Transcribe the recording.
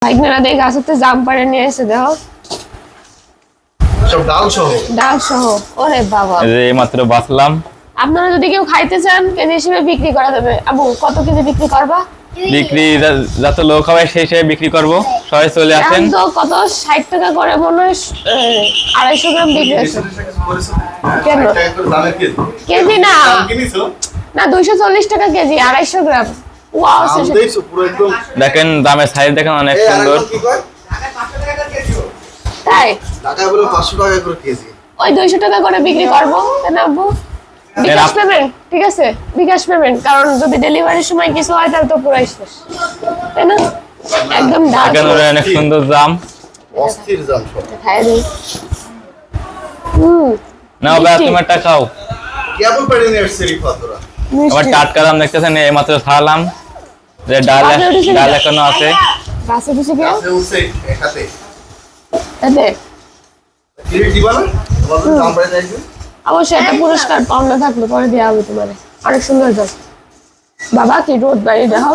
ভাইগনারা দেখে গাছেতে জাম পাড়ে নিয়ে এসে দেখো সব ডাল সহ ওরে বাবা এই মাত্র বাছলাম। আপনারা যদি কেউ খাইতে চান কেজি হিসেবে বিক্রি করা যাবে। আবু কত কেজি বিক্রি করবা? বিক্রি যত লোক হবে সেই হিসেবে বিক্রি করব। সবাই চলে আসেন। তো কত 60 টাকা করে মনে হয় 250 গ্রাম বিক্রি হচ্ছে। কেন কেজি না না 240 টাকা কেজি 250 গ্রাম। ওয়াও দেখেন দামের সাইজ দেখেন অনেক সুন্দর। তাই টাকা বলে 500 টাকা করে কেজি। ওই 200 টাকা করে বিক্রি করব কেন আবু? বিকাশ পেমেন্ট ঠিক আছে, বিকাশ পেমেন্ট, কারণ যদি ডেলিভারির সময় কিছু হয় তাহলে তো পুরাই শেষ, তাই না? একদম দেখেন অনেক সুন্দর জাম, অস্থির জাম সব। খাই দিই। নাও ভাই তুমি একটা খাও। কেবল পাড়ি নিয়ে আসছে রিফা তোরা। আমার টাটকা জাম দেখতেছেন এই মাত্র খাওয়ালাম। যে ডাল এখনো আছে। বাসে বসে গিয়ে আছে উঠছে একাতে। এতে কি দিবা না? তোমাদের দাম পাড়ি যাইছে। অবশ্যই একটা পুরস্কার পাওনা থাকলে পরে দেওয়া হবে তোমারে। অনেক সুন্দর জাম। বাবা কি রোদ বাড়ি দেখো।